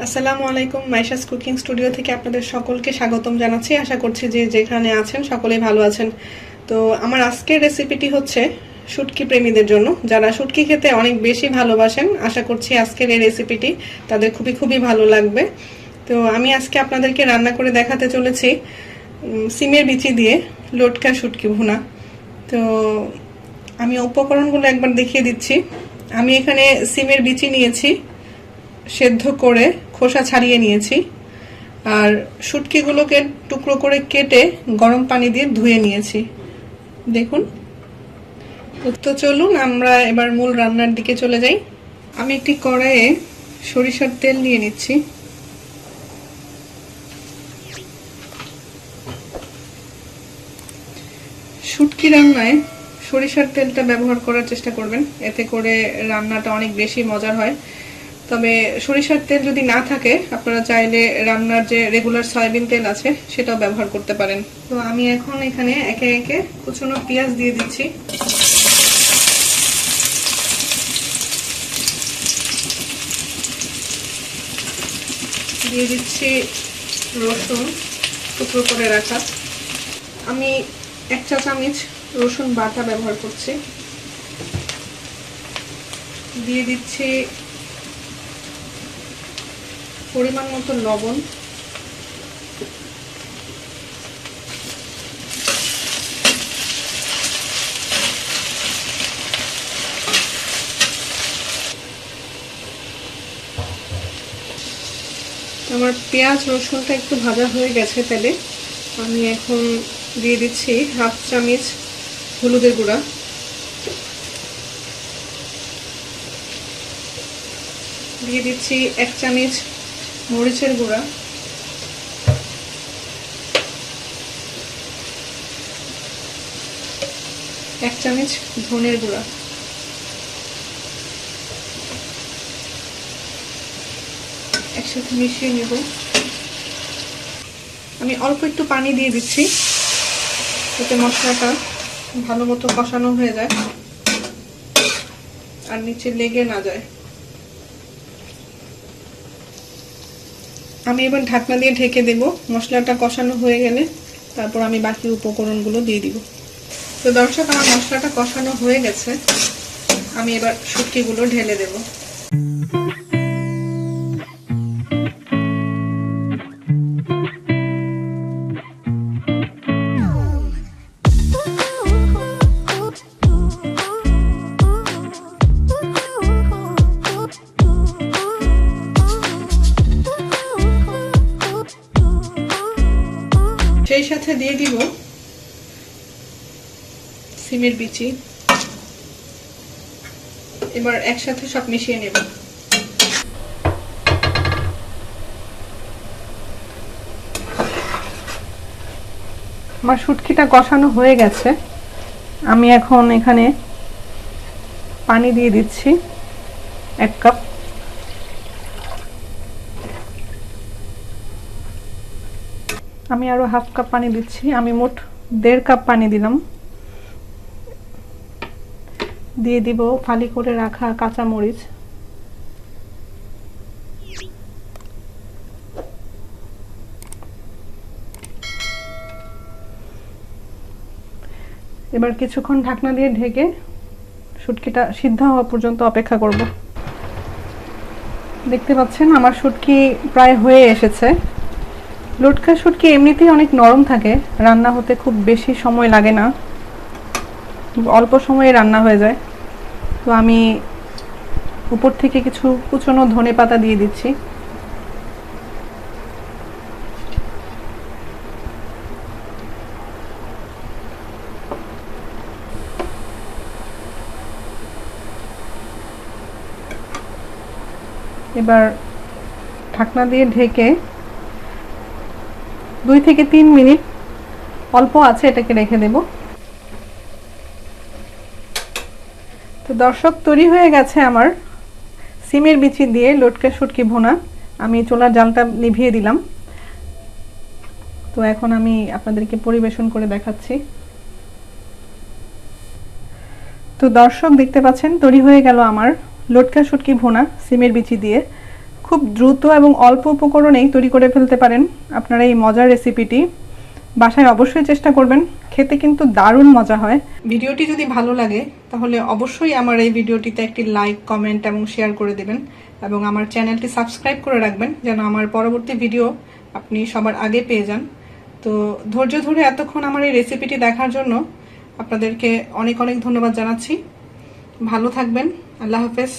আসসালামু আলাইকুম, Maisha's cooking studio থেকে আপনাদের সকলকে স্বাগতম জানাচ্ছি। আশা করছি যে যেখানে আছেন সকলেই ভালো আছেন। তো আমার আজকের রেসিপিটি হচ্ছে শুটকি প্রেমীদের জন্য, যারা শুটকি খেতে অনেক বেশি ভালোবাসেন। আশা করছি আজকের এই রেসিপিটি তাদের খুবই ভালো লাগবে। তো আমি আজকে আপনাদেরকে রান্না করে দেখাতে চলেছি সিমের বিচি দিয়ে লটকা শুটকি ভুনা। তো আমি উপকরণগুলো একবার দেখিয়ে দিচ্ছি। আমি এখানে সিমের বিচি নিয়েছি, সেদ্ধ করে খোসা ছাড়িয়ে নিয়েছি, আর শুটকিগুলোকে টুকরো করে কেটে গরম পানি দিয়ে ধুয়ে নিয়েছি। দেখুন। তো চলুন আমরা এবার মূল রান্নার দিকে চলে যাই। আমি একটি কড়াইয়ে সরিষার তেল নিয়ে নিচ্ছি। শুটকি রান্নায় সরিষার তেলটা ব্যবহার করার চেষ্টা করবেন, এতে করে রান্নাটা অনেক বেশি মজার হয়। তবে সরিষার তেল যদি না থাকে আপনারা চাইলে রান্নার যে রেগুলার সয়াবিন তেল আছে সেটাও ব্যবহার করতে পারেন। তো আমি এখন এখানে একে একে কুচনো পেঁয়াজ দিয়ে দিচ্ছি। দিয়ে দিচ্ছি রসুন টুকরো করে রাখা। আমি 1 চা চামচ রসুন বাটা ব্যবহার করছি। দিয়ে দিচ্ছি পরিমাণ মতো লবণ, আমার পেঁয়াজ রসুনটা একটু ভাজা হয়ে গেছে তেলে। আমি এখন দিয়ে দিচ্ছি 1/2 চামচ হলুদের গুঁড়া, দিয়ে দিচ্ছি 1 চামচ মরিচের গুঁড়া, 1 চামচ ধনের গুঁড়া, একসাথে মিশিয়ে নেব। আমি অল্প একটু পানি দিয়ে দিচ্ছি যাতে মশলাটা ভালো মতো কষানো হয়ে যায় আর নিচে লেগে না যায়। আমি এবার ঢাকনা দিয়ে ঢেকে দেব। মশলাটা কষানো হয়ে গেলে তারপর আমি বাকি উপকরণগুলো দিয়ে দিব। তো দর্শক, আমার মশলাটা কষানো হয়ে গেছে। আমি এবার শুটকিগুলো ঢেলে দেব। সেই সাথে দিয়ে দিব সিমের বিচি। এবার একসাথে সব মিশিয়ে নেব। আমার শুটকিটা কষানো হয়ে গেছে। আমি এখন এখানে পানি দিয়ে দিচ্ছি 1 কাপ। আমি আরো 1/2 কাপ পানি দিচ্ছি। আমি মোট 1.5 কাপ পানি দিলাম। দিয়ে দিব ফালি করে রাখা কাঁচা মরিচ, এবার কিছুক্ষণ ঢাকনা দিয়ে ঢেকে শুটকিটা সিদ্ধ হওয়া পর্যন্ত অপেক্ষা করব। দেখতে পাচ্ছেন আমার শুটকি প্রায় হয়ে এসেছে। লটকা শুটকি এমনিতেই অনেক নরম থাকে, রান্না হতে খুব বেশি সময় লাগে না, অল্প সময়ে রান্না হয়ে যায়। তো আমি উপর থেকে কিছু কুচনো ধনেপাতা দিয়ে দিচ্ছি। এবার ঢাকনা দিয়ে ঢেকে 2 থেকে 3 মিনিট অল্প আছে এটাকে রেখে দেব। তো দর্শক, তৈরি হয়ে গেছে আমার সিমের বিচি দিয়ে লটকা শুটকি ভুনা। আমি চুলার জালটা নিভিয়ে দিলাম। তো এখন আমি আপনাদেরকে পরিবেশন করে দেখাচ্ছি। তো দর্শক দেখতে পাচ্ছেন তৈরি হয়ে গেল আমার লটকা শুটকি ভুনা সিমের বিচি দিয়ে। খুব দ্রুত এবং অল্প উপকরণেই তৈরি করে ফেলতে পারেন আপনারা এই মজার রেসিপিটি। বাসায় অবশ্যই চেষ্টা করবেন, খেতে কিন্তু দারুণ মজা হয়। ভিডিওটি যদি ভালো লাগে তাহলে অবশ্যই আমার এই ভিডিওটিতে একটি লাইক, কমেন্ট এবং শেয়ার করে দেবেন এবং আমার চ্যানেলটি সাবস্ক্রাইব করে রাখবেন যেন আমার পরবর্তী ভিডিও আপনি সবার আগে পেয়ে যান। তো ধৈর্য ধরে এতক্ষণ আমার এই রেসিপিটি দেখার জন্য আপনাদেরকে অনেক অনেক ধন্যবাদ জানাচ্ছি। ভালো থাকবেন। আল্লাহ হাফেজ।